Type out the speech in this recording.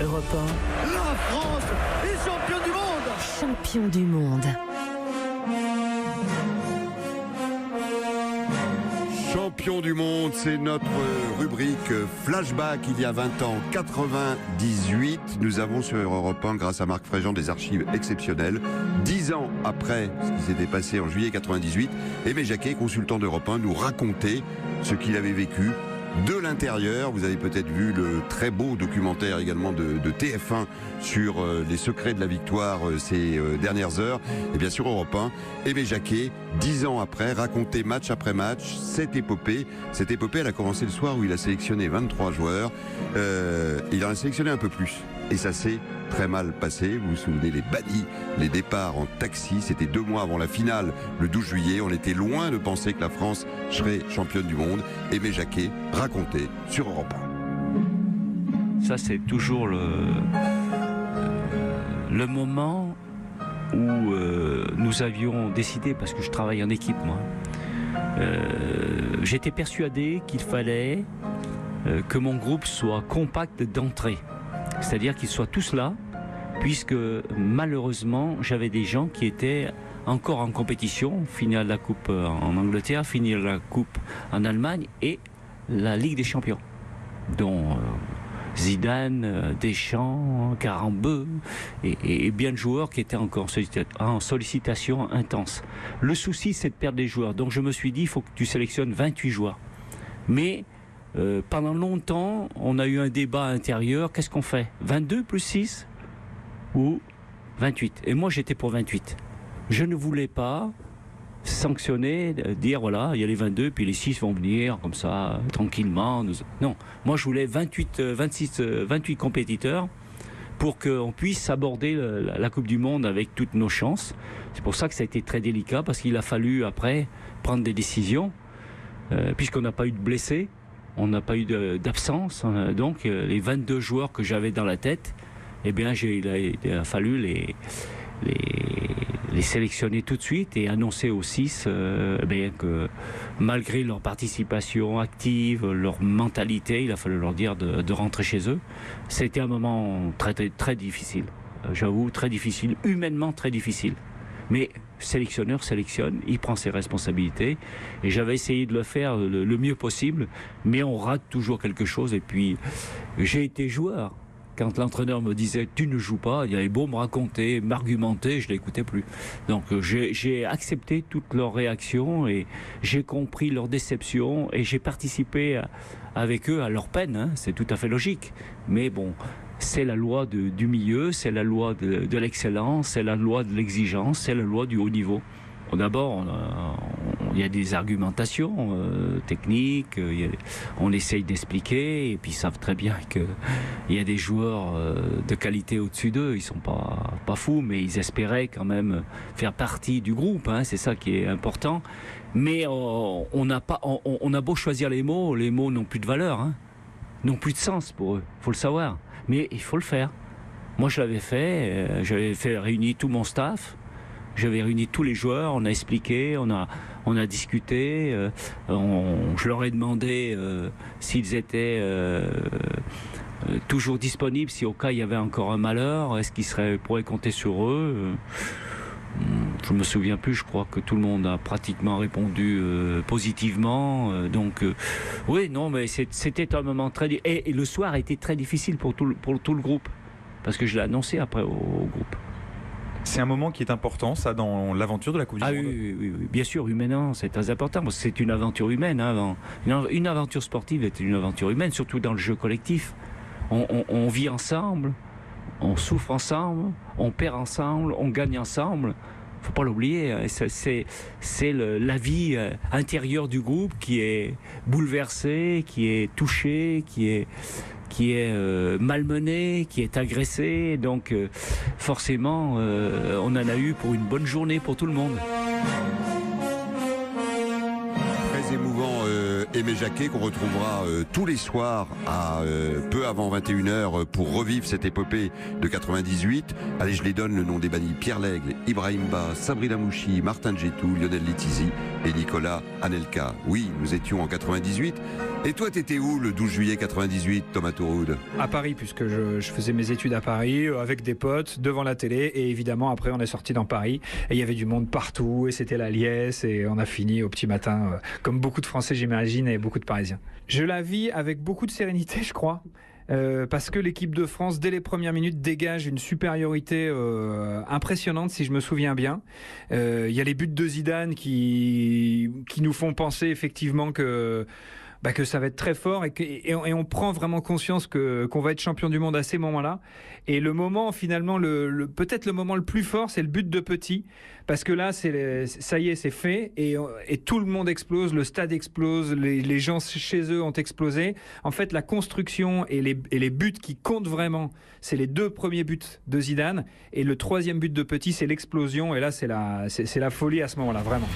Europe 1. La France est championne du monde. Champion du monde. Champion du monde, c'est notre rubrique Flashback il y a 20 ans, 98. Nous avons sur Europe 1, grâce à Marc Fréjean, des archives exceptionnelles. 10 ans après ce qui s'était passé en juillet 98, Aimé Jacquet, consultant d'Europe 1, nous racontait ce qu'il avait vécu de l'intérieur. Vous avez peut-être vu le très beau documentaire également de TF1 sur les secrets de la victoire ces dernières heures. Et bien sûr Europe 1, Aimé Jacquet, 10 ans après, racontait match après match cette épopée. Cette épopée, elle a commencé le soir où il a sélectionné 23 joueurs. Il en a sélectionné un peu plus. Et ça s'est très mal passé. Vous vous souvenez, les bannis, les départs en taxi. C'était 2 mois avant la finale, le 12 juillet. On était loin de penser que la France serait championne du monde. Aimé Jacquet racontait sur Europe 1. Ça, c'est toujours le moment où nous avions décidé, parce que je travaille en équipe, moi, j'étais persuadé qu'il fallait que mon groupe soit compact d'entrée. C'est-à-dire qu'ils soient tous là, puisque malheureusement, j'avais des gens qui étaient encore en compétition, finir la Coupe en Angleterre, finir la Coupe en Allemagne et la Ligue des Champions, dont Zidane, Deschamps, Carambeu et bien de joueurs qui étaient encore en sollicitation intense. Le souci, c'est de perdre des joueurs. Donc je me suis dit, il faut que tu sélectionnes 28 joueurs. Mais pendant longtemps, on a eu un débat intérieur. Qu'est-ce qu'on fait ? 22 plus 6 ou 28 ? Et moi, j'étais pour 28. Je ne voulais pas sanctionner, dire voilà, il y a les 22, puis les 6 vont venir comme ça, tranquillement. Non, moi, je voulais 28 compétiteurs pour qu'on puisse aborder la Coupe du Monde avec toutes nos chances. C'est pour ça que ça a été très délicat, parce qu'il a fallu, après, prendre des décisions, puisqu'on n'a pas eu de blessés. On n'a pas eu d'absence, donc les 22 joueurs que j'avais dans la tête, eh bien, il a fallu les sélectionner tout de suite et annoncer aux 6 que malgré leur participation active, leur mentalité, il a fallu leur dire de rentrer chez eux. C'était un moment très, très, très difficile, j'avoue, très difficile, humainement très difficile. Mais sélectionneur sélectionne, il prend ses responsabilités. Et j'avais essayé de le faire le mieux possible, mais on rate toujours quelque chose. Et puis, j'ai été joueur. Quand l'entraîneur me disait « tu ne joues pas », il avait beau me raconter, m'argumenter, je ne l'écoutais plus. Donc j'ai accepté toutes leurs réactions et j'ai compris leur déception et j'ai participé avec eux à leur peine. Hein. C'est tout à fait logique. Mais bon, c'est la loi du milieu, c'est la loi de l'excellence, c'est la loi de l'exigence, c'est la loi du haut niveau. D'abord, il y a des argumentations techniques, on essaye d'expliquer, et puis ils savent très bien qu'il y a des joueurs de qualité au-dessus d'eux, ils ne sont pas fous, mais ils espéraient quand même faire partie du groupe, hein, c'est ça qui est important. Mais on a beau choisir les mots n'ont plus de valeur, hein, n'ont plus de sens pour eux, il faut le savoir. Mais il faut le faire. Moi, je l'avais fait, j'avais réuni tout mon staff. J'avais réuni tous les joueurs, on a expliqué, on a discuté, je leur ai demandé s'ils étaient toujours disponibles, si au cas il y avait encore un malheur, est-ce qu'ils pourraient compter sur eux. Je me souviens plus, je crois que tout le monde a pratiquement répondu positivement. Oui, non, mais c'était un moment très... Et le soir a été très difficile pour tout le groupe, parce que je l'ai annoncé après au groupe. C'est un moment qui est important, ça, dans l'aventure de la Coupe du Monde. Oui, bien sûr, humainement, c'est très important, parce que c'est une aventure humaine. Hein, une aventure sportive est une aventure humaine, surtout dans le jeu collectif. On vit ensemble, on souffre ensemble, on perd ensemble, on gagne ensemble. Faut pas l'oublier, c'est la vie intérieure du groupe qui est bouleversée, qui est touchée, qui est malmené, qui est agressé. Donc forcément, on en a eu pour une bonne journée pour tout le monde. Très émouvant, Aimé Jacquet qu'on retrouvera tous les soirs à peu avant 21h pour revivre cette épopée de 98. Allez, je les donne le nom des bannis: Pierre Lègle, Ibrahim Ba, Sabri Lamouchi, Martin Djetou, Lionel Letizy et Nicolas Anelka. Oui, nous étions en 98. Et toi, t'étais où le 12 juillet 98, Thomas Touroud? À Paris, puisque je faisais mes études à Paris, avec des potes, devant la télé, et évidemment après on est sorti dans Paris, et il y avait du monde partout, et c'était la liesse, et on a fini au petit matin, comme beaucoup de Français j'imagine, et beaucoup de Parisiens. Je la vis avec beaucoup de sérénité, je crois. Parce que l'équipe de France, dès les premières minutes, dégage une supériorité impressionnante, si je me souviens bien. Il y a les buts de Zidane qui nous font penser effectivement que ça va être très fort et on prend vraiment conscience qu'on va être champion du monde à ces moments-là. Et le moment, finalement, peut-être le moment le plus fort, c'est le but de Petit, parce que là, ça y est, c'est fait, et tout le monde explose, le stade explose, les gens chez eux ont explosé. En fait, la construction et les buts qui comptent vraiment, c'est les 2 premiers buts de Zidane, et le 3e but de Petit, c'est l'explosion, et là, c'est la folie à ce moment-là, vraiment.